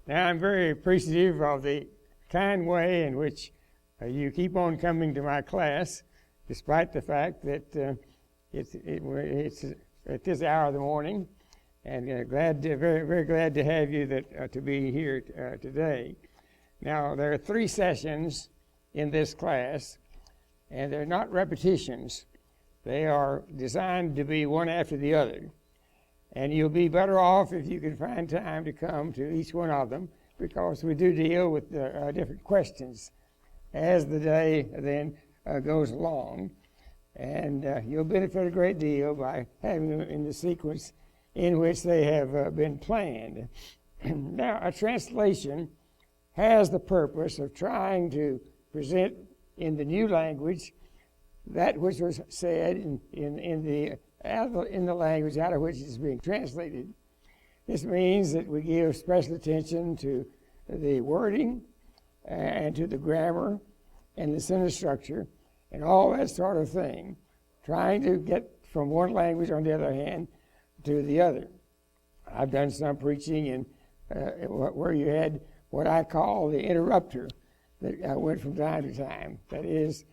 Now, I'm very appreciative of the kind way in which you keep on coming to my class, despite the fact that it's at this hour of the morning, and very glad to have you to be here today. Now, there are 3 sessions in this class, and they're not repetitions. They are designed to be one after the other. And you'll be better off if you can find time to come to each one of them, because we do deal with different questions as the day then goes along. And you'll benefit a great deal by having them in the sequence in which they have been planned. Now, a translation has the purpose of trying to present in the new language that which was said in the language out of which it's being translated. This means that we give special attention to the wording and to the grammar and the sentence structure and all that sort of thing, trying to get from one language, on the other hand, to the other. I've done some preaching in where you had what I call the interrupter that went from time to time. That is,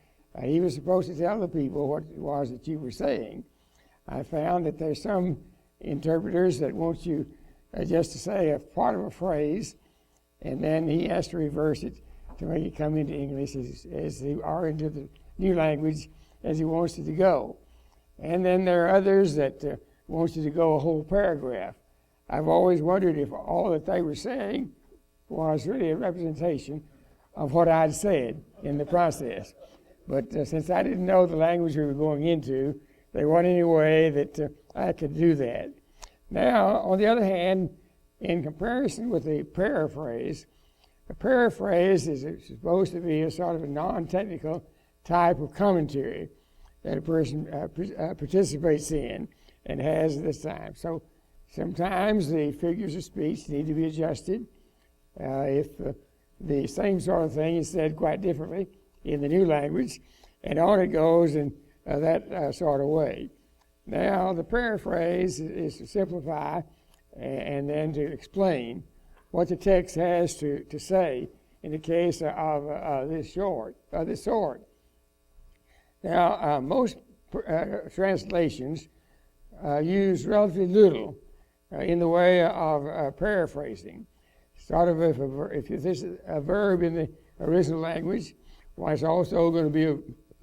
he was supposed to tell the people what it was that you were saying. I found that there's some interpreters that want you just to say a part of a phrase, and then he has to reverse it to make it come into English or into the new language as he wants it to go. And then there are others that want you to go a whole paragraph. I've always wondered if all that they were saying was really a representation of what I'd said in the process. But since I didn't know the language we were going into, there wasn't any way that I could do that. Now, on the other hand, in comparison with the paraphrase, a paraphrase is supposed to be a sort of a non-technical type of commentary that a person participates in and has at this time. So sometimes the figures of speech need to be adjusted. If the same sort of thing is said quite differently in the new language, and on it goes in that sort of way. Now, the paraphrase is to simplify and then to explain what the text has to say in the case of this sort. Now, most translations use relatively little in the way of paraphrasing. Sort of if this is a verb in the original language, well, it's also going to be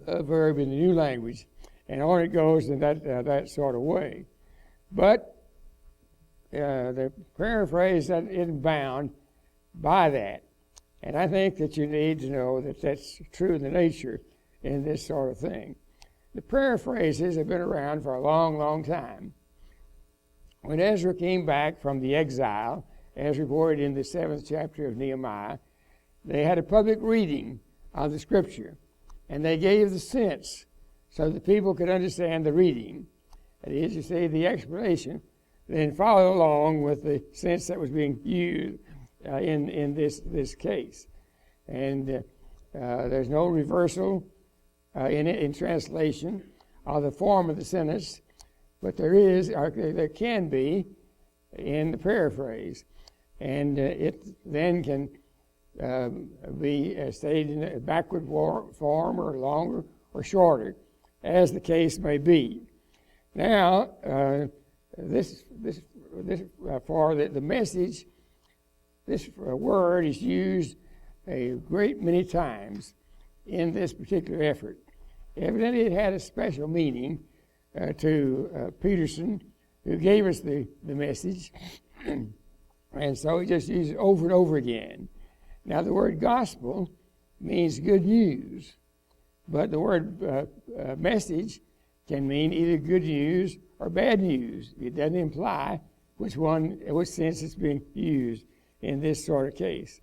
a verb in the new language, and on it goes in that sort of way. But the paraphrase isn't bound by that, and I think that you need to know that that's true in the nature in this sort of thing. The paraphrases have been around for a long, long time. When Ezra came back from the exile, as reported in the 7th chapter of Nehemiah, they had a public reading of the scripture, and they gave the sense so that people could understand the reading. That is, you see, the explanation then followed along with the sense that was being used in this case. And there's no reversal in translation of the form of the sentence, but there can be in the paraphrase. And it then can be stated in a backward form or longer or shorter, as the case may be. Now, this for the message, this word is used a great many times in this particular effort. Evidently, it had a special meaning to Peterson, who gave us the message, and so he just used it over and over again. Now, the word gospel means good news, but the word message can mean either good news or bad news. It doesn't imply which sense it's being used in this sort of case.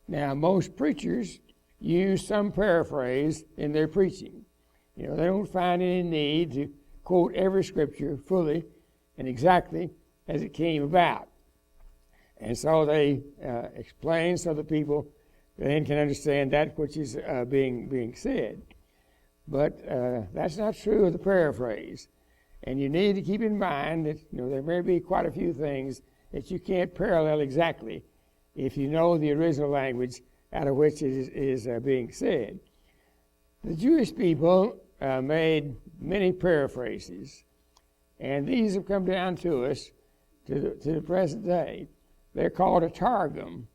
Now, most preachers use some paraphrase in their preaching. You know, they don't find any need to quote every scripture fully and exactly as it came about. And so they explain so that people then can understand that which is being said. But that's not true of the paraphrase. And you need to keep in mind that there may be quite a few things that you can't parallel exactly if you know the original language out of which it is being said. The Jewish people made many paraphrases, and these have come down to us to the present day. They're called a targum,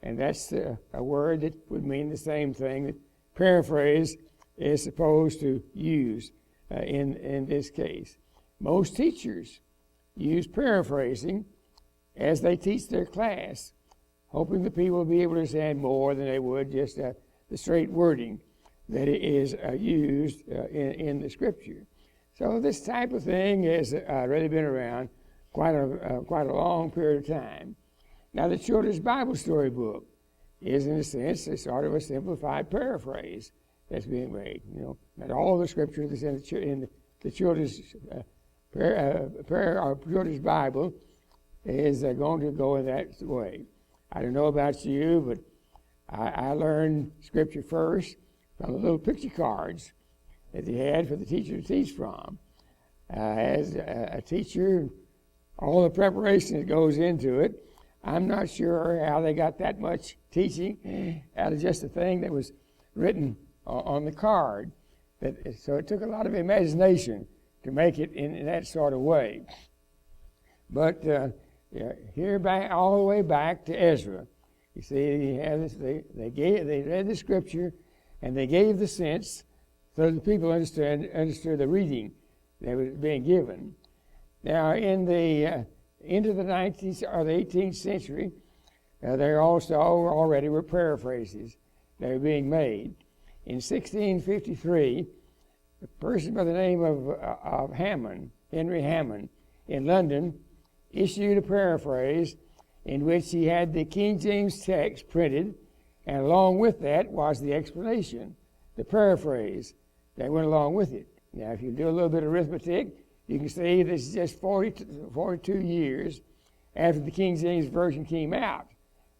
and that's a word that would mean the same thing that paraphrase is supposed to use in this case. Most teachers use paraphrasing as they teach their class, hoping the people will be able to understand more than they would just the straight wording that is used in the Scripture. So this type of thing has really been around quite a long period of time. Now, the Children's Bible Story book is, in a sense, a sort of a simplified paraphrase that's being made. You know, not all the Scripture that's in the Children's Children's Bible is going to go in that way. I don't know about you, but I learned Scripture first from the little picture cards that they had for the teacher to teach from. As a teacher, all the preparation that goes into it, I'm not sure how they got that much teaching out of just a thing that was written on the card. So it took a lot of imagination to make it in that sort of way. But here back, all the way back to Ezra, you see, they read the Scripture, and they gave the sense so the people understood the reading that was being given. Now, in the into the 19th or the 18th century, there also already were paraphrases that were being made. In 1653, a person by the name of Hammond, Henry Hammond, in London, issued a paraphrase in which he had the King James text printed, and along with that was the explanation, the paraphrase that went along with it. Now, if you do a little bit of arithmetic, you can see this is just 42 years after the King James Version came out,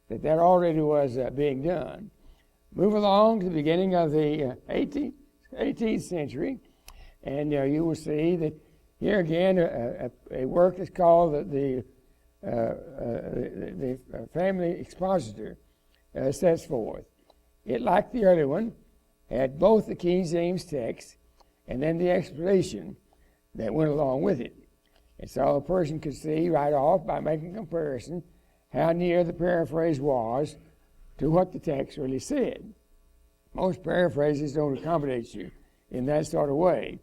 that already was being done. Move along to the beginning of the 18th century, and you will see that here again a work is called the Family Expositor sets forth. It, like the early one, had both the King James text and then the explanation that went along with it. And so a person could see right off by making a comparison how near the paraphrase was to what the text really said. Most paraphrases don't accommodate you in that sort of way.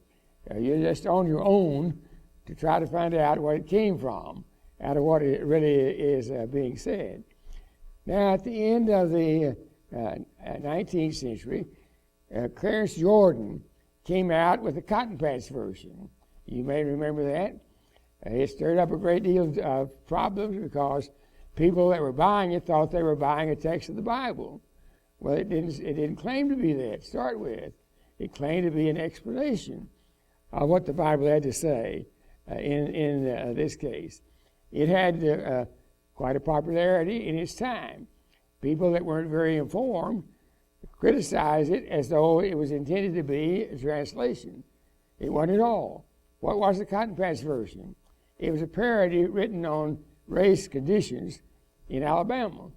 You're just on your own to try to find out where it came from, out of what it really is being said. Now, at the end of the 19th century, Clarence Jordan came out with the Cotton Patch version. You may remember that. It stirred up a great deal of problems because people that were buying it thought they were buying a text of the Bible. Well, it didn't claim to be that to start with. It claimed to be an explanation of what the Bible had to say in this case. It had quite a popularity in its time. People that weren't very informed criticized it as though it was intended to be a translation. It wasn't at all. What was the Cotton Patch version? It was a parody written on race conditions in Alabama,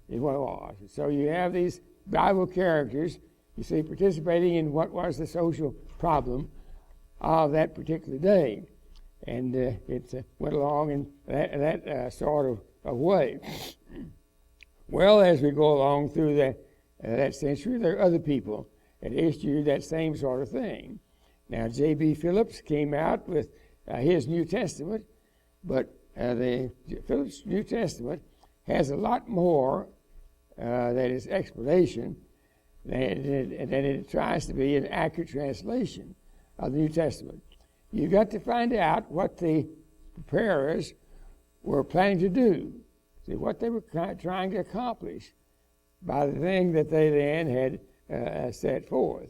is what it was. So you have these Bible characters, you see, participating in what was the social problem of that particular day. And it went along in that sort of way. Well, as we go along through that century, there are other people that issued that same sort of thing. Now, J.B. Phillips came out with his New Testament, but the Phillips New Testament has a lot more that is explanation than it tries to be an accurate translation of the New Testament. You've got to find out what the preparers were planning to do, see what they were trying to accomplish by the thing that they then had set forth.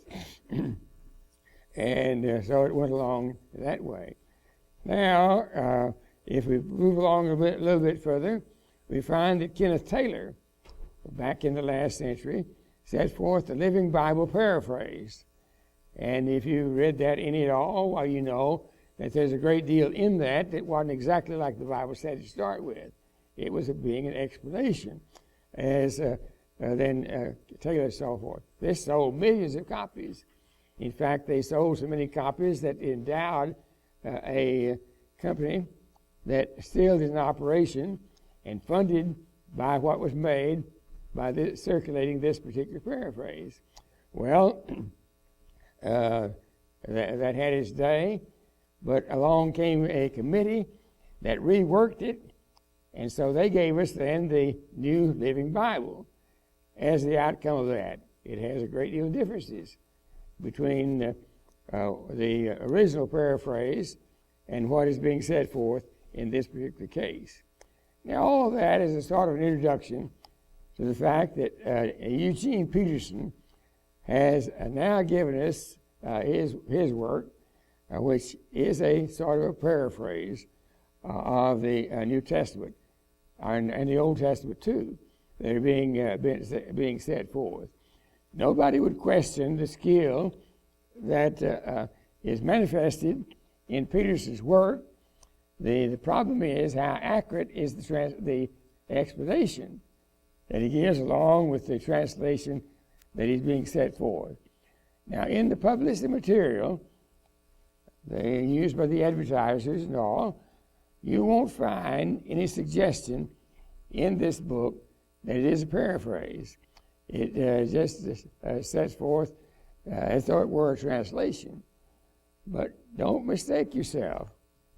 And so it went along that way. Now, if we move along a little bit further, we find that Kenneth Taylor, back in the last century, set forth the Living Bible Paraphrase. And if you read that in it all, well, you know that there's a great deal in that wasn't exactly like the Bible said to start with. It was being an explanation. as Taylor saw forth. This sold millions of copies. In fact, they sold so many copies that endowed a company that still is in operation and funded by what was made by circulating this particular paraphrase. Well, that had its day, but along came a committee that reworked it, and so they gave us then the New Living Bible as the outcome of that. It has a great deal of differences between the original paraphrase and what is being set forth in this particular case. Now, all of that is a sort of an introduction to the fact that Eugene Peterson has now given us his work, which is a sort of a paraphrase of the New Testament and the Old Testament too, that are being set forth. Nobody would question the skill that is manifested in Peterson's work. The problem is how accurate is the explanation that he gives along with the translation that is being set forth. Now, in the published material, they used by the advertisers and all, you won't find any suggestion in this book that it is a paraphrase. It just sets forth as though it were a translation. But don't mistake yourself.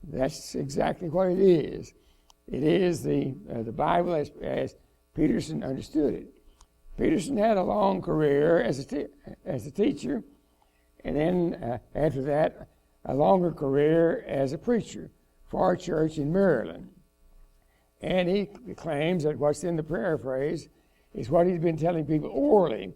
That's exactly what it is. It is the Bible as Peterson understood it. Peterson had a long career as a teacher, and then after that, a longer career as a preacher for a church in Maryland. And he claims that what's in the paraphrase is what he's been telling people orally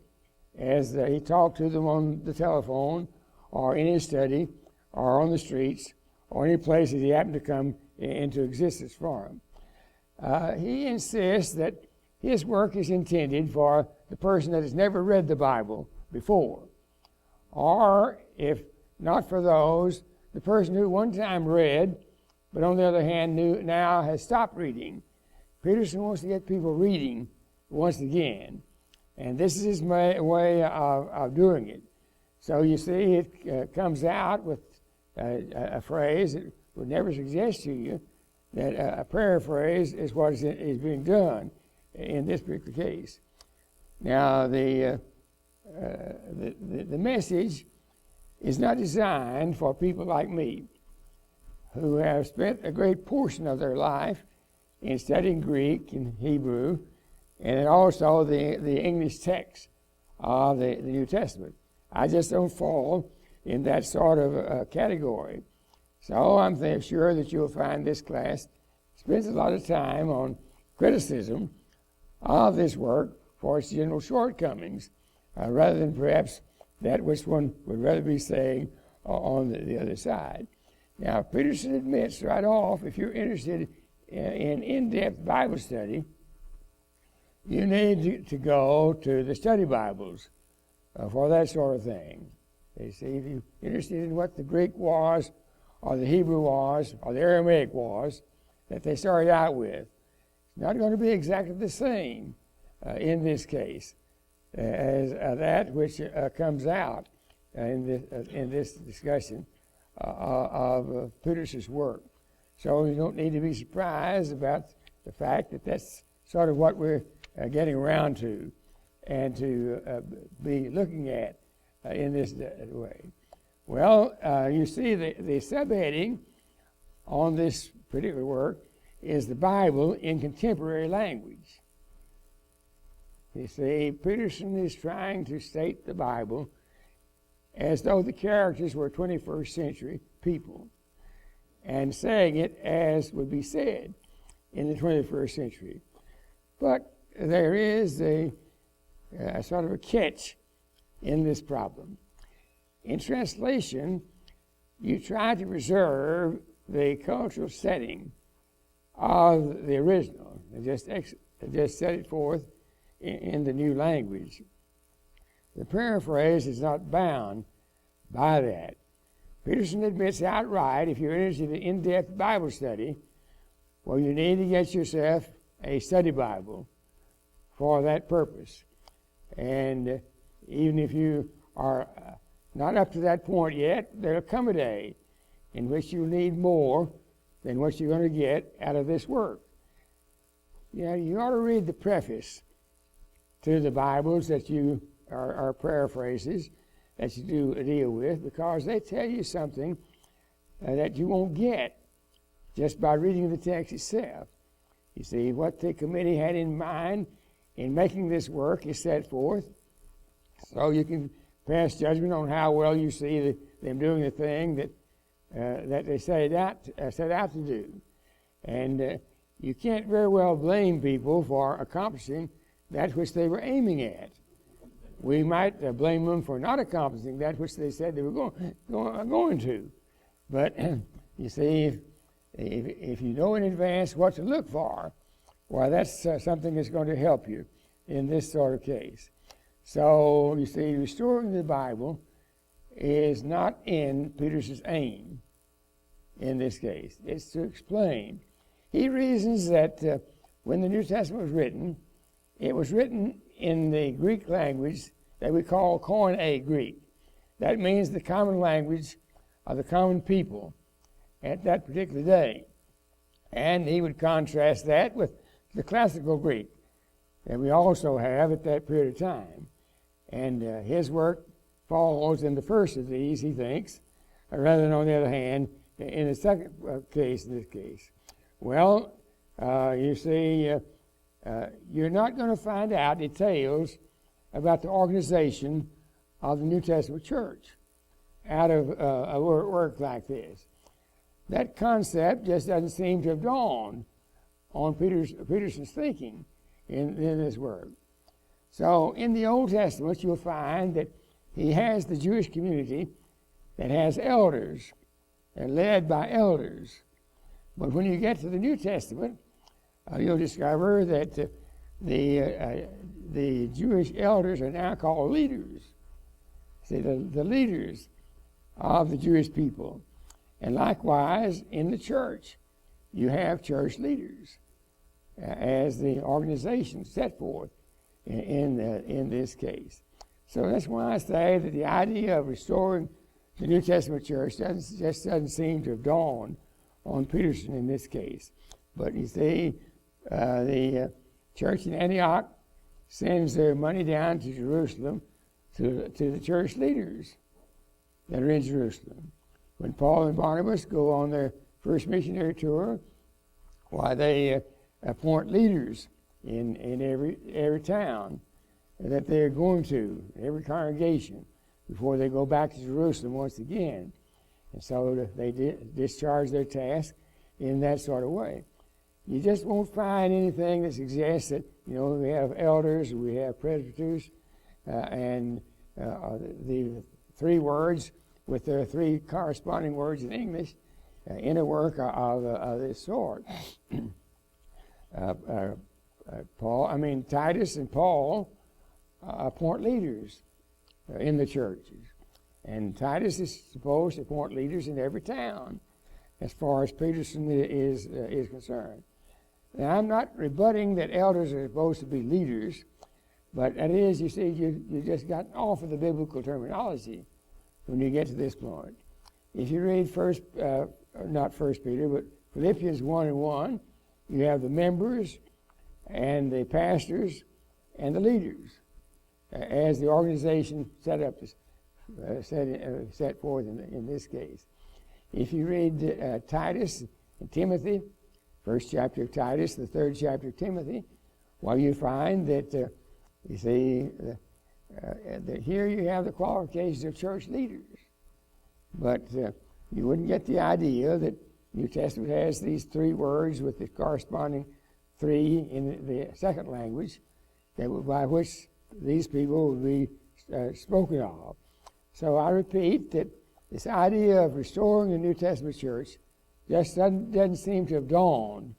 as he talked to them on the telephone or in his study or on the streets or any place that he happened to come into existence for him. He insists that his work is intended for the person that has never read the Bible before, or if not for those, the person who one time read, but on the other hand now has stopped reading. Peterson wants to get people reading once again, and this is his way of doing it. So you see, it comes out with a phrase that would never suggest to you that a paraphrase is what is being done in this particular case. Now, the message is not designed for people like me who have spent a great portion of their life in studying Greek and Hebrew, and also the English text of the New Testament. I just don't fall in that sort of category. So I'm sure that you'll find this class spends a lot of time on criticism of this work for its general shortcomings, rather than perhaps that which one would rather be saying on the other side. Now, Peterson admits right off, if you're interested in in-depth Bible study, you need to go to the study Bibles for that sort of thing. They say if you're interested in what the Greek was, or the Hebrew was, or the Aramaic was, that they started out with, it's not going to be exactly the same in this case as that which comes out in this discussion of Peterson's work. So you don't need to be surprised about the fact that that's sort of what we're getting around to and to be looking at in this way. Well, you see the subheading on this particular work is the Bible in contemporary language. You see, Peterson is trying to state the Bible as though the characters were 21st century people, and saying it as would be said in the 21st century. But there is a sort of a catch in this problem. In translation, you try to preserve the cultural setting of the original, and just set it forth in the new language. The paraphrase is not bound by that. Peterson admits outright, if you're interested in in-depth Bible study, well, you need to get yourself a study Bible for that purpose. And even if you are not up to that point yet, there'll come a day in which you'll need more than what you're going to get out of this work. You know, you ought to read the preface to the Bibles that you are paraphrases that you do deal with, because they tell you something that you won't get just by reading the text itself. You see, what the committee had in mind in making this work is set forth, so you can pass judgment on how well you see them doing the thing that they set out to do. And you can't very well blame people for accomplishing that which they were aiming at. We might blame them for not accomplishing that which they said they were going to. But you see, if you know in advance what to look for, well, that's something that's going to help you in this sort of case. So, you see, restoring the Bible is not in Peterson's aim in this case. It's to explain. He reasons that when the New Testament was written, it was written in the Greek language that we call Koine Greek. That means the common language of the common people at that particular day. And he would contrast that with the classical Greek that we also have at that period of time. And his work falls in the first of these, he thinks, rather than on the other hand, in the second case, in this case. Well, you see, you're not going to find out details about the organization of the New Testament church out of a work like this. That concept just doesn't seem to have dawned on Peterson's thinking in this work. So in the Old Testament, you'll find that he has the Jewish community that has elders. They're led by elders. But when you get to the New Testament, you'll discover that the Jewish elders are now called leaders. See, the leaders of the Jewish people. And likewise, in the church, you have church leaders as the organization set forth in this case. So that's why I say that the idea of restoring the New Testament church doesn't seem to have dawned on Peterson in this case. But you see, the church in Antioch sends their money down to Jerusalem to the church leaders that are in Jerusalem. When Paul and Barnabas go on their first missionary tour, why they appoint leaders in every town that they're going to, every congregation, before they go back to Jerusalem once again. And so they discharge their task in that sort of way. You just won't find anything that suggests that, you know, we have elders, we have presbyters, and the three words with their three corresponding words in English in a work of this sort. Titus and Paul appoint leaders in the churches. And Titus is supposed to appoint leaders in every town, as far as Peterson is concerned. Now, I'm not rebutting that elders are supposed to be leaders, but that is, you see, you just got off of the biblical terminology when you get to this point. If you read not First Peter, but Philippians 1:1, you have the members and the pastors and the leaders as the organization set forth in this case. If you read Titus and Timothy, first chapter of Titus, the third chapter of Timothy, well, you find that you see that here you have the qualifications of church leaders, but you wouldn't get the idea that New Testament has these three words with the corresponding three in the second language by which these people would be spoken of. So I repeat that this idea of restoring the New Testament church just doesn't seem to have dawned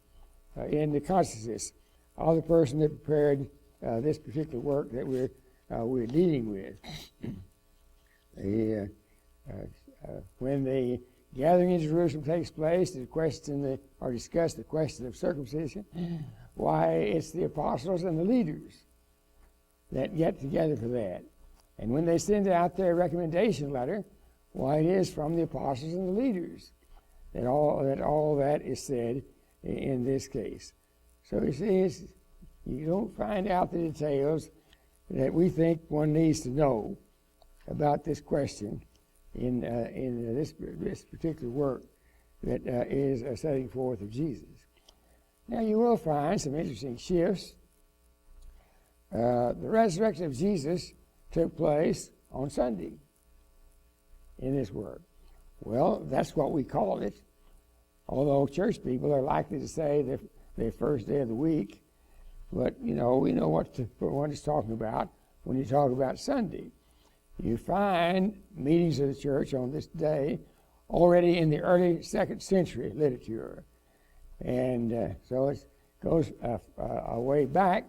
in the consciousness of the person that prepared this particular work that we're dealing with. When the gathering in Jerusalem takes place to discuss the question of circumcision, why, it's the apostles and the leaders that get together for that. And when they send out their recommendation letter, why, it is from the apostles and the leaders that all that is said in this case. So you see, you don't find out the details that we think one needs to know about this question in this particular work that is a setting forth of Jesus. Now you will find some interesting shifts. The resurrection of Jesus took place on Sunday in this work. Well, that's what we call it, although church people are likely to say the first day of the week. But, we know what one is talking about when you talk about Sunday. You find meetings of the church on this day already in the early 2nd century literature. And so it goes a way back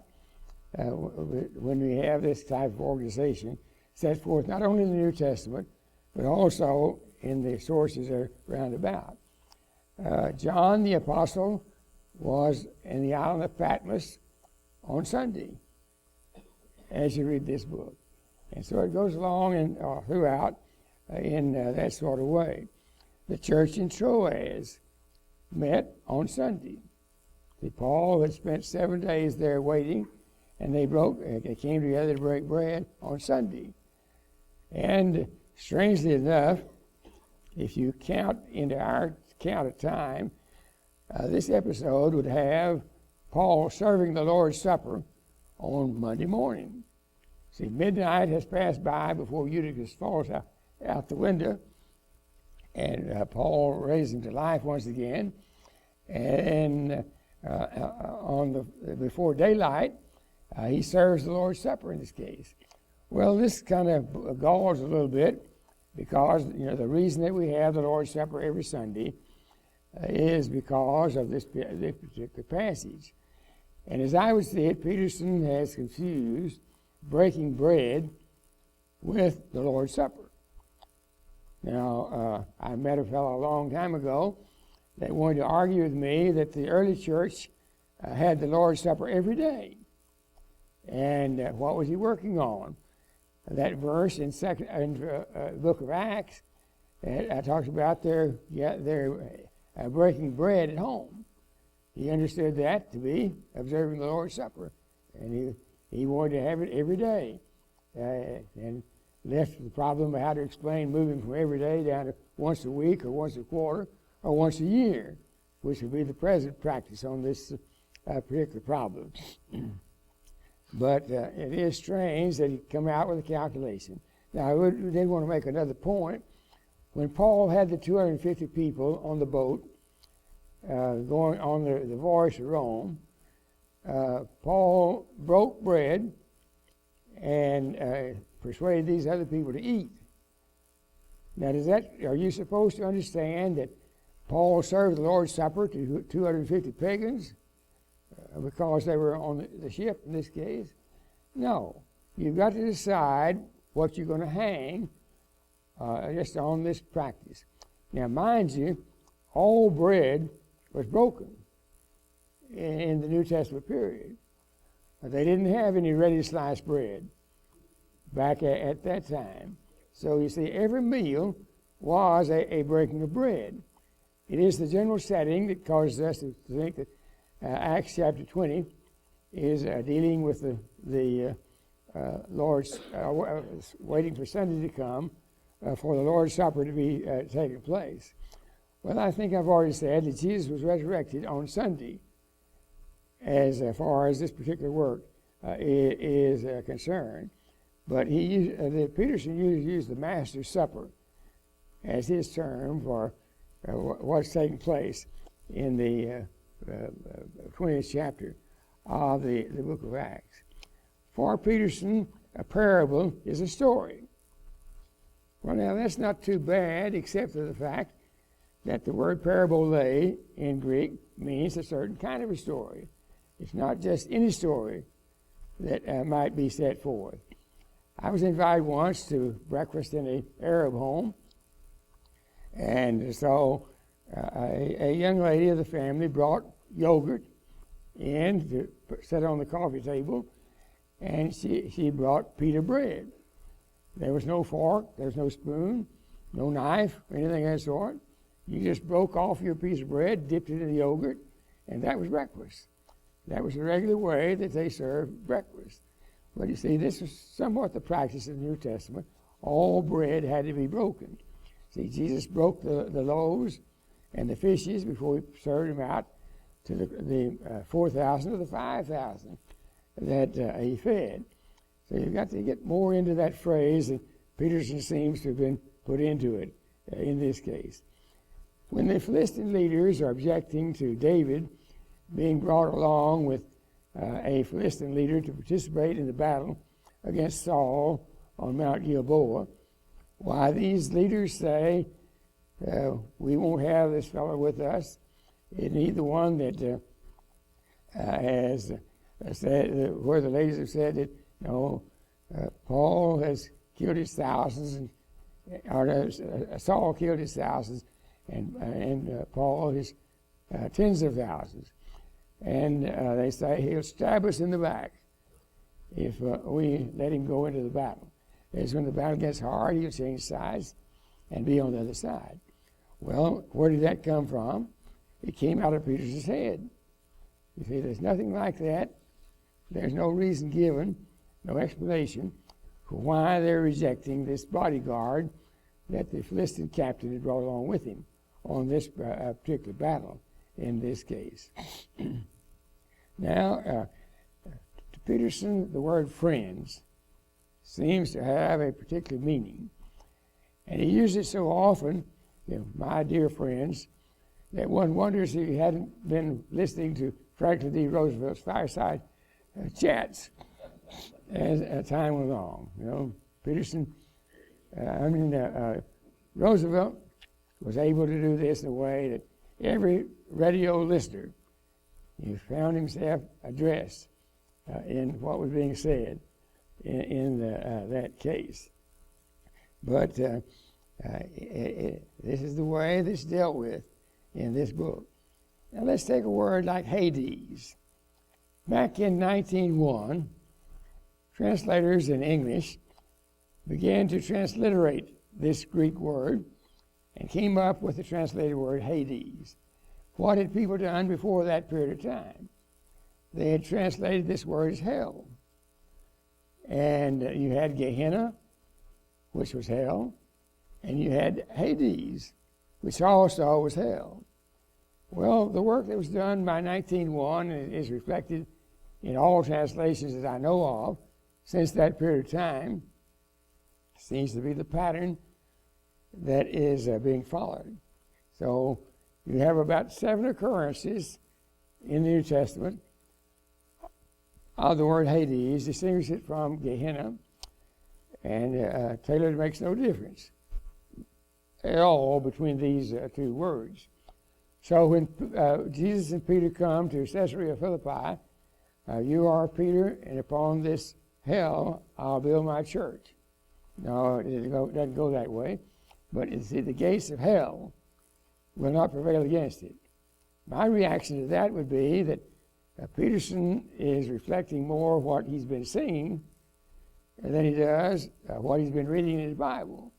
when we have this type of organization set forth not only in the New Testament, but also in the sources that are round about. John the Apostle was in the island of Patmos on Sunday, as you read this book. And so it goes along and throughout in that sort of way. The church in Troas met on Sunday. See, Paul had spent 7 days there waiting, and they came together to break bread on Sunday. And strangely enough, if you count into our count of time, this episode would have Paul serving the Lord's Supper on Monday morning. See, midnight has passed by before Eutychus falls out the window, and Paul raises him to life once again. And before daylight, he serves the Lord's Supper in this case. Well, this kind of galls a little bit because the reason that we have the Lord's Supper every Sunday is because of this particular passage. And as I would see it, Peterson has confused breaking bread with the Lord's Supper. Now, I met a fellow a long time ago that wanted to argue with me that the early church had the Lord's Supper every day. And what was he working on? That verse in the book of Acts talks about their breaking bread at home. He understood that to be observing the Lord's Supper, and he wanted to have it every day, and left the problem of how to explain moving from every day down to once a week or once a quarter or once a year, which would be the present practice on this particular problem. But it is strange that he come out with a calculation. Now, I did want to make another point. When Paul had the 250 people on the boat going on the voyage to Rome, Paul broke bread and persuaded these other people to eat. Now, are you supposed to understand that Paul served the Lord's Supper to 250 pagans because they were on the ship in this case? No. You've got to decide what you're going to hang just on this practice. Now, mind you, all bread was broken in the New Testament period. They didn't have any ready sliced bread back at that time. So you see, every meal was a breaking of bread. It is the general setting that causes us to think that Acts chapter 20 is dealing with the Lord's, waiting for Sunday to come for the Lord's Supper to be taking place. Well, I think I've already said that Jesus was resurrected on Sunday as far as this particular work is concerned. But Peterson used the Master's Supper as his term for what's taking place in the 20th chapter of the book of Acts. For Peterson, a parable is a story. Well, now that's not too bad, except for the fact that the word parabole in Greek means a certain kind of a story. It's not just any story that might be set forth. I was invited once to breakfast in an Arab home, and so a young lady of the family brought yogurt in to set on the coffee table, and she brought Peter bread. There was no fork, there was no spoon, no knife, or anything of that sort. You just broke off your piece of bread, dipped it in the yogurt, and that was breakfast. That was the regular way that they served breakfast. But you see, this was somewhat the practice of the New Testament. All bread had to be broken. See, Jesus broke the loaves and the fishes before he served them out to the 4,000 or the 5,000 that he fed. So you've got to get more into that phrase that Peterson seems to have been put into it in this case. When the Philistine leaders are objecting to David being brought along with a Philistine leader to participate in the battle against Saul on Mount Gilboa, why these leaders say, we won't have this fellow with us. It need the one that has said, where the ladies have said that, Paul has killed his thousands, or Saul killed his thousands, and Paul his tens of thousands. And they say he'll stab us in the back if we let him go into the battle. As when the battle gets hard, he'll change sides and be on the other side. Well, where did that come from? It came out of Peter's head. You see, there's nothing like that. There's no reason given, no explanation for why they're rejecting this bodyguard that the Philistine captain had brought along with him on this particular battle in this case. Now, to Peterson, the word friends seems to have a particular meaning. And he used it so often, my dear friends, that one wonders if he hadn't been listening to Franklin D. Roosevelt's fireside chats as time went on. Peterson, Roosevelt was able to do this in a way that every radio listener found himself addressed in what was being said in that case. But this is the way this dealt with in this book. Now let's take a word like Hades. Back in 1901, translators in English began to transliterate this Greek word and came up with the translated word Hades. What had people done before that period of time? They had translated this word as hell. And you had Gehenna, which was hell, and you had Hades, which also was hell. Well, the work that was done by 1901 is reflected in all translations that I know of since that period of time. Seems to be the pattern that is being followed. So you have about 7 occurrences in the New Testament of the word Hades, distinguish it from Gehenna, and Taylor makes no difference at all between these two words. So when Jesus and Peter come to Caesarea Philippi, you are Peter, and upon this hell I'll build my church. No, it doesn't go that way. But you see, the gates of hell will not prevail against it. My reaction to that would be that Peterson is reflecting more what he's been singing than he does what he's been reading in his Bible.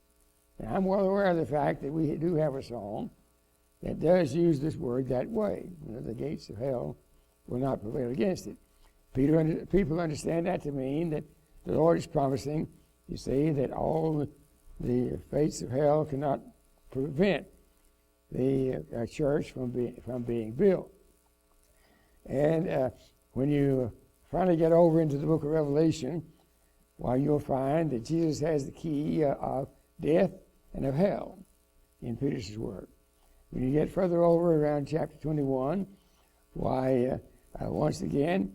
And I'm well aware of the fact that we do have a song that does use this word that way. The gates of hell will not prevail against it. People understand that to mean that the Lord is promising, you see, that all the fates of hell cannot prevent the church from being built. And when you finally get over into the book of Revelation, you'll find that Jesus has the key of death and of hell in Peter's work. When you get further over around chapter 21, once again,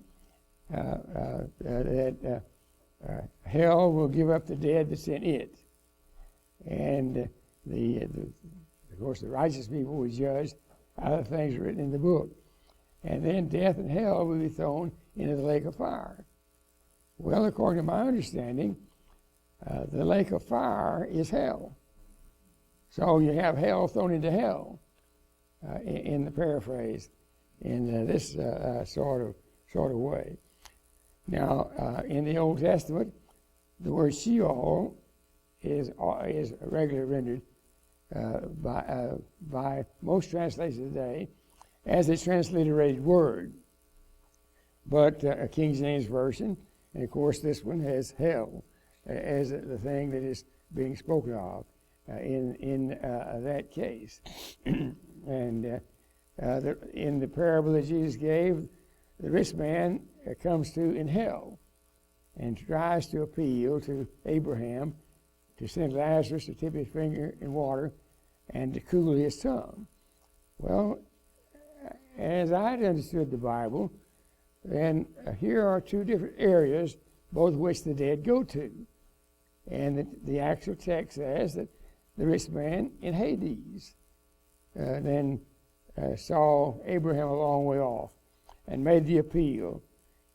hell will give up the dead that's in it. And of course, the righteous people will judge out of things written in the book. And then death and hell will be thrown into the lake of fire. Well, according to my understanding, the lake of fire is hell. So you have hell thrown into hell in the paraphrase in this sort of way. Now, in the Old Testament, the word Sheol is regularly rendered by most translations today as a transliterated word. But a King James Version, and of course this one, has hell as the thing that is being spoken of in that case. And in the parable that Jesus gave, the rich man comes to in hell and tries to appeal to Abraham to send Lazarus to dip his finger in water and to cool his tongue. Well, as I had understood the Bible, then here are two different areas, both which the dead go to. And the actual text says that the rich man in Hades then saw Abraham a long way off and made the appeal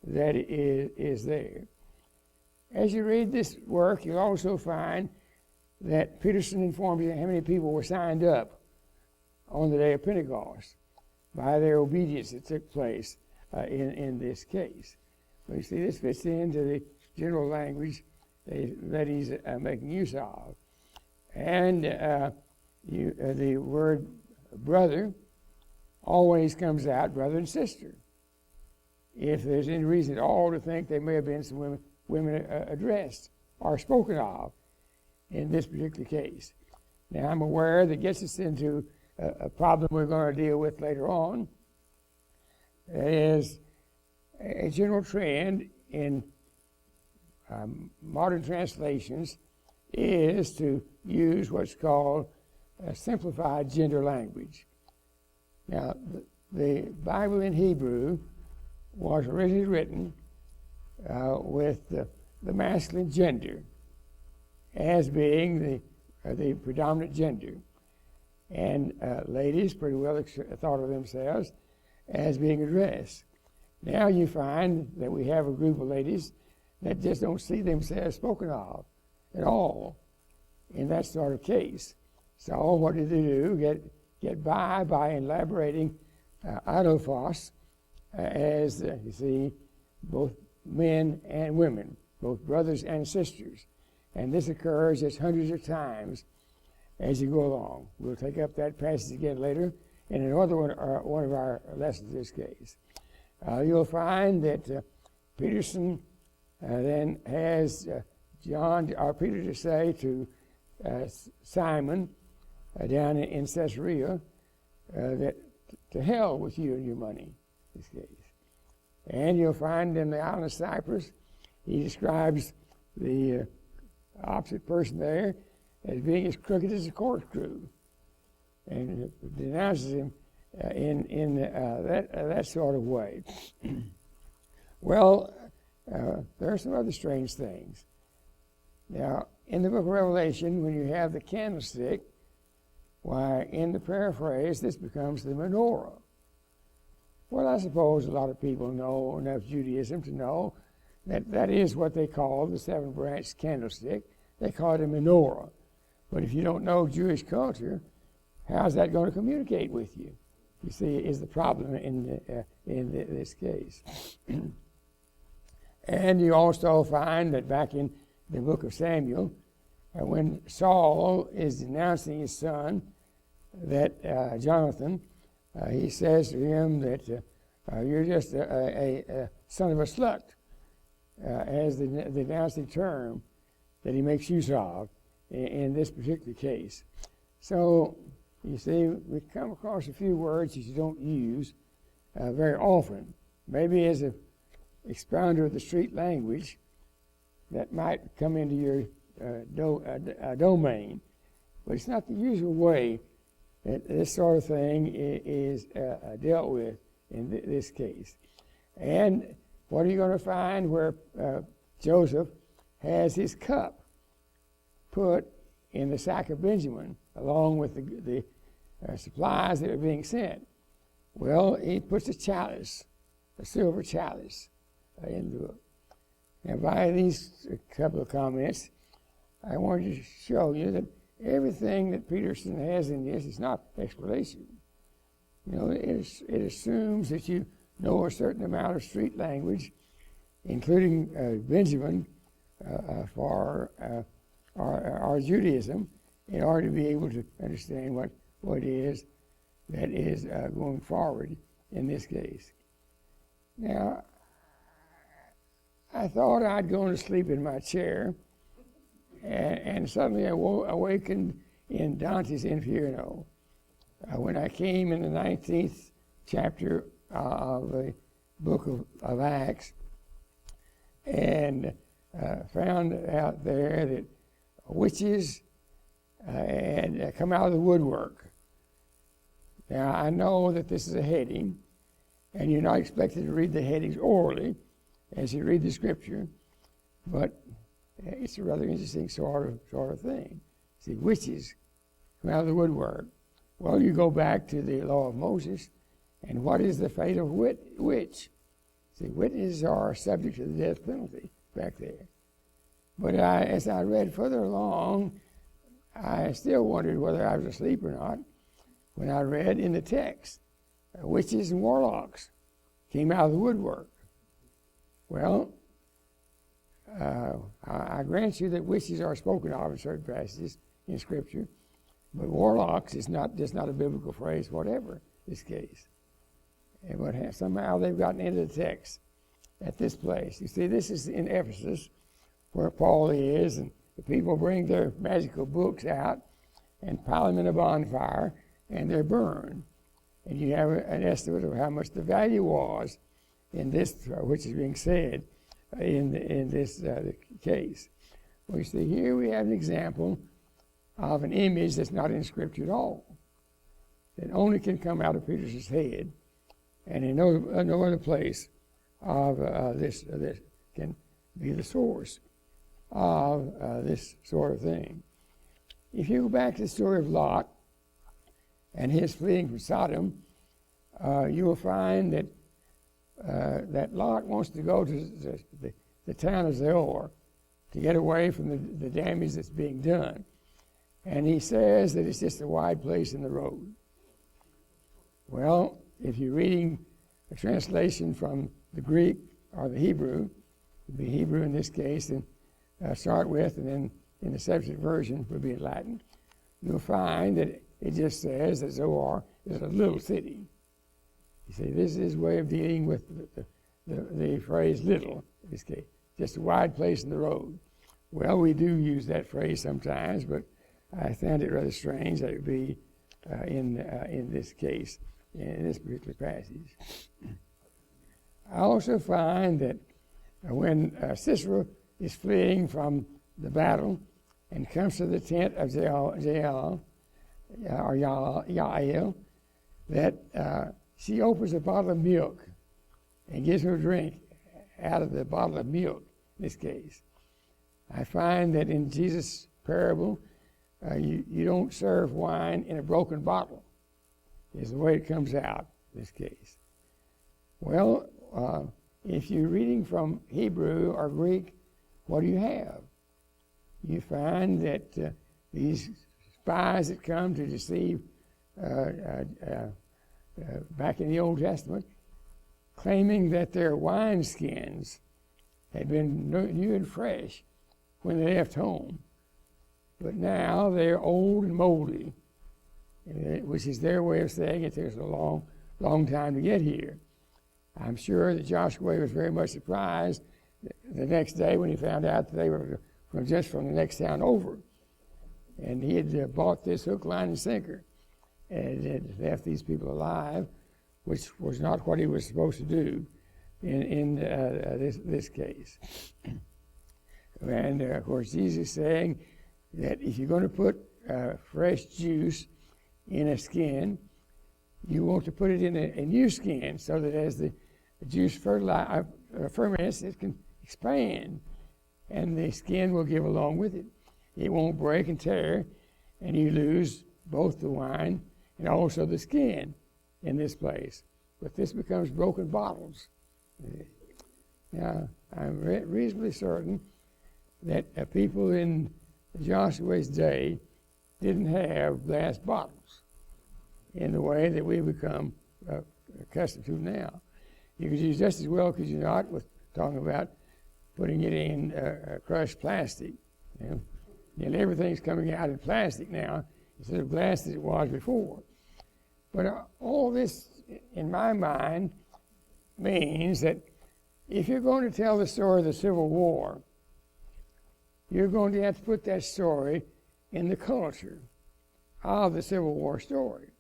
that is there. As you read this work, you'll also find that Peterson informed you how many people were signed up on the day of Pentecost by their obedience that took place in this case. But you see, this fits into the general language that he's making use of. And the word brother always comes out brother and sister. If there's any reason at all to think there may have been some women addressed or spoken of in this particular case. Now, I'm aware that gets us into a problem we're going to deal with later on. That is a general trend in modern translations is to use what's called a simplified gender language. Now, the Bible in Hebrew was originally written with the masculine gender as being the predominant gender. And ladies pretty well thought of themselves as being addressed. Now you find that we have a group of ladies that just don't see themselves spoken of at all in that sort of case. So what did they do? Get by elaborating autophos as, you see, both men and women, both brothers and sisters. And this occurs just hundreds of times as you go along. We'll take up that passage again later in another one of our lessons in this case. You'll find that Peterson then has Peter to say to Simon down in Caesarea that to hell with you and your money, in this case. And you'll find in the island of Cyprus, he describes the opposite person there as being as crooked as a corkscrew, and denounces him in that sort of way. Well, there are some other strange things. Now, in the book of Revelation, when you have the candlestick, why, in the paraphrase, this becomes the menorah. Well, I suppose a lot of people know enough Judaism to know that that is what they call the seven-branched candlestick. They call it a menorah. But if you don't know Jewish culture, how's that going to communicate with you? You see, is the problem in this case. And you also find that back in the book of Samuel, when Saul is denouncing his son, that Jonathan, he says to him that you're just a son of a slut, as the denouncing term that he makes use of in this particular case. So, you see, we come across a few words that you don't use very often. Maybe as an expounder of the street language, that might come into your domain. But it's not the usual way that this sort of thing is dealt with in this case. And what are you going to find where Joseph has his cup put in the sack of Benjamin along with the supplies that are being sent? Well, he puts a chalice, a silver chalice, into it. Now, by these couple of comments, I wanted to show you that everything that Peterson has in this is not explanation. You know, it assumes that you know a certain amount of street language including Benjamin, for our Judaism, in order to be able to understand what it is that is going forward in this case. Now, I thought I'd go to sleep in my chair, and suddenly I awakened in Dante's Inferno. When I came in the 19th chapter of the book of Acts, and found out there that witches had come out of the woodwork. Now, I know that this is a heading, and you're not expected to read the headings orally as you read the scripture, but it's a rather interesting sort of thing. See, witches come out of the woodwork. Well, you go back to the law of Moses, and what is the fate of witch? See, witches are subject to the death penalty back there. But as I read further along, I still wondered whether I was asleep or not when I read in the text, witches and warlocks came out of the woodwork. Well, I grant you that witches are spoken of in certain passages in Scripture, but warlocks is just not a biblical phrase, whatever this case. But somehow they've gotten into the text at this place. You see, this is in Ephesus, where Paul is, and the people bring their magical books out and pile them in a bonfire, and they're burned. And you have an estimate of how much the value was in this, which is being said in this case. Well, you see, here we have an example of an image that's not in Scripture at all, that only can come out of Peter's head, and in no other place of this can be the source of this sort of thing. If you go back to the story of Lot and his fleeing from Sodom, you will find that that Lot wants to go to the town of Zoar to get away from the damage that's being done. And he says that it's just a wide place in the road. Well, if you're reading a translation from the Greek or the Hebrew, the Hebrew in this case, and start with, and then in the Septuagint version would be in Latin, you'll find that it just says that Zoar is a little city. You see, this is his way of dealing with the phrase little, in this case, just a wide place in the road. Well, we do use that phrase sometimes, but I found it rather strange that it would be in this case, in this particular passage. I also find that when Sisera is fleeing from the battle and comes to the tent of Jael, that she opens a bottle of milk and gives her a drink out of the bottle of milk, in this case. I find that in Jesus' parable, you don't serve wine in a broken bottle, is the way it comes out, in this case. Well, if you're reading from Hebrew or Greek, what do you have? You find that these spies that come to deceive back in the Old Testament, claiming that their wineskins had been new and fresh when they left home. But now they're old and moldy, which is their way of saying it takes a long time to get here. I'm sure that Joshua was very much surprised the next day when he found out that they were from the next town over. And he had bought this hook, line, and sinker and had left these people alive, which was not what he was supposed to do in this case. And, of course, Jesus is saying that if you're going to put fresh juice in a skin, you want to put it in a new skin so that as the juice ferments, it can expand, and the skin will give along with it. It won't break and tear, and you lose both the wine and also the skin in this place. But this becomes broken bottles. Now, I'm reasonably certain that people in Joshua's day didn't have glass bottles in the way that we become accustomed to now. You could use just as well, could you not, with talking about putting it in crushed plastic. And everything's coming out in plastic now instead of glass as it was before. But all this, in my mind, means that if you're going to tell the story of the Civil War, you're going to have to put that story in the culture of the Civil War story.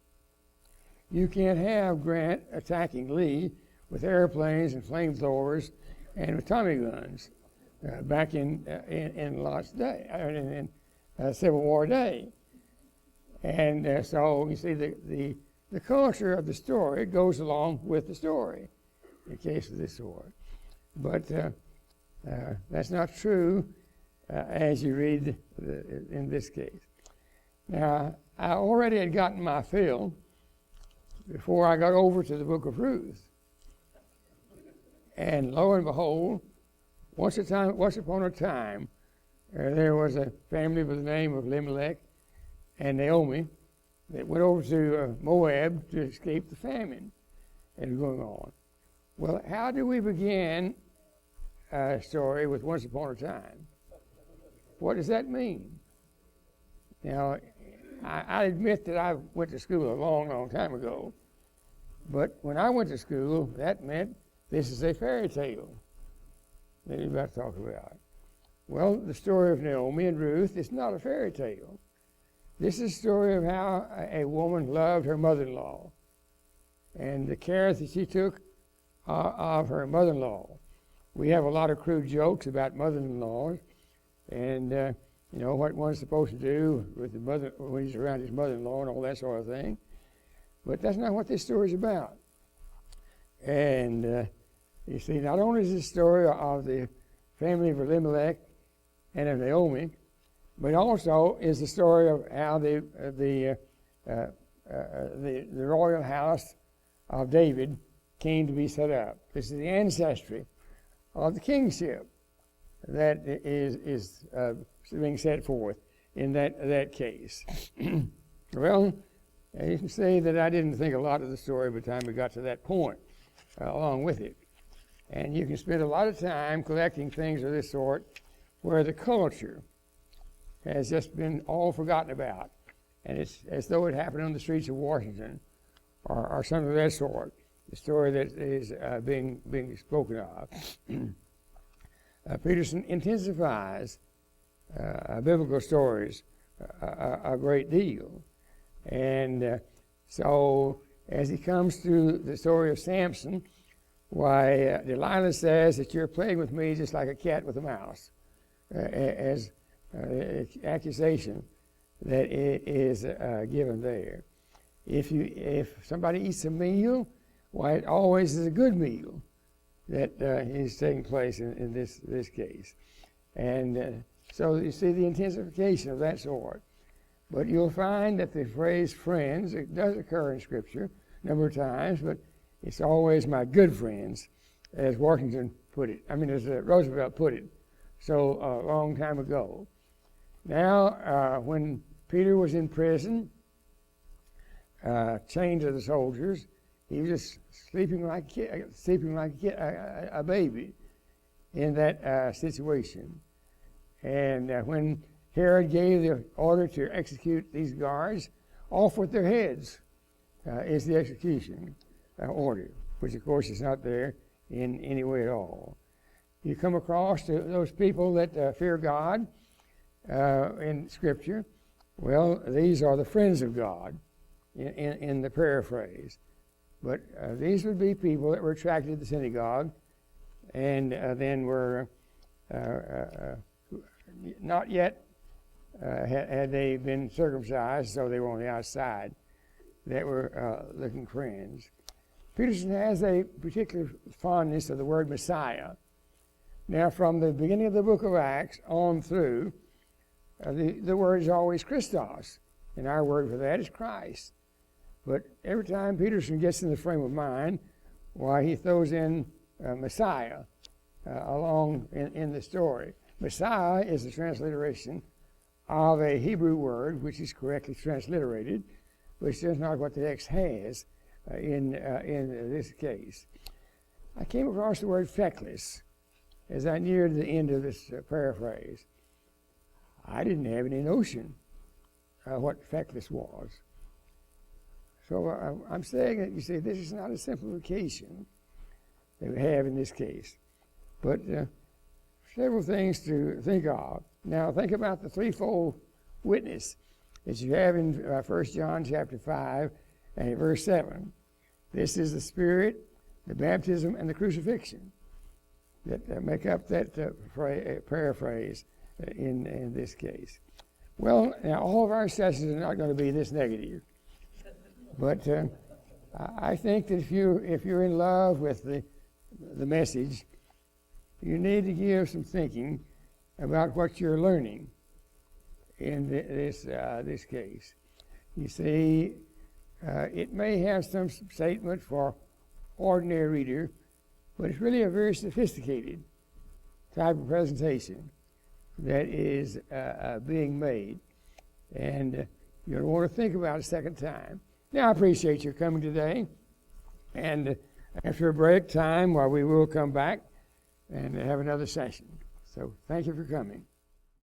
You can't have Grant attacking Lee with airplanes and flamethrowers and with Tommy guns back in Lot's day, in Civil War day. And so you see the culture of the story goes along with the story in the case of this sword. But that's not true as you read in this case. Now, I already had gotten my fill before I got over to the book of Ruth. And lo and behold, once upon a time, there was a family by the name of Elimelech and Naomi that went over to Moab to escape the famine that was going on. Well, how do we begin a story with once upon a time? What does that mean? Now, I admit that I went to school a long, long time ago, but when I went to school, that meant this is a fairy tale that you're about to talk about. Well, the story of Naomi and Ruth is not a fairy tale. This is a story of how a woman loved her mother-in-law and the care that she took of her mother-in-law. We have a lot of crude jokes about mother-in-laws and what one's supposed to do with the mother when he's around his mother-in-law and all that sort of thing. But that's not what this story is about. And you see, not only is this story of the family of Elimelech and of Naomi, but also is the story of how the royal house of David came to be set up. This is the ancestry of the kingship that is being set forth in that case. Well, you can say that I didn't think a lot of the story by the time we got to that point along with it. And you can spend a lot of time collecting things of this sort where the culture has just been all forgotten about. And it's as though it happened on the streets of Washington or something of that sort, the story that is being spoken of. Peterson intensifies biblical stories a great deal. And so as he comes to the story of Samson, why Delilah says that you're playing with me just like a cat with a mouse, as accusation that is given there. If somebody eats a meal, why it always is a good meal that is taking place in this case. And so you see the intensification of that sort. But you'll find that the phrase friends, it does occur in Scripture a number of times, but it's always my good friends, as Washington put it. I mean, as Roosevelt put it so a long time ago. Now, when Peter was in prison, chained to the soldiers, he was just sleeping like a baby in that situation. And when Herod gave the order to execute these guards, off with their heads is the execution order, which of course is not there in any way at all. You come across to those people that fear God in Scripture. Well, these are the friends of God in the paraphrase. But these would be people that were attracted to the synagogue and then were not yet had they been circumcised, so they were on the outside, that were looking friends. Peterson has a particular fondness of the word Messiah. Now, from the beginning of the book of Acts on through, the word is always Christos, and our word for that is Christ. But every time Peterson gets in the frame of mind, why he throws in Messiah along in the story. Messiah is the transliteration of a Hebrew word, which is correctly transliterated, which is not what the text has in this case. I came across the word feckless as I neared the end of this paraphrase, I didn't have any notion what feckless was. So I'm saying that, you see, this is not a simplification that we have in this case, but several things to think of. Now, think about the threefold witness that you have in 1 John chapter 5 and verse 7. This is the Spirit, the baptism, and the crucifixion that make up that paraphrase in this case. Well, now, all of our sessions are not going to be this negative, but I think that if you're in love with the message, you need to give some thinking about what you're learning in this case. You see, it may have some statement for ordinary reader, but it's really a very sophisticated type of presentation that is being made, and you'll want to think about it a second time. Now, I appreciate your coming today, and after a break time, we will come back and have another session. So thank you for coming.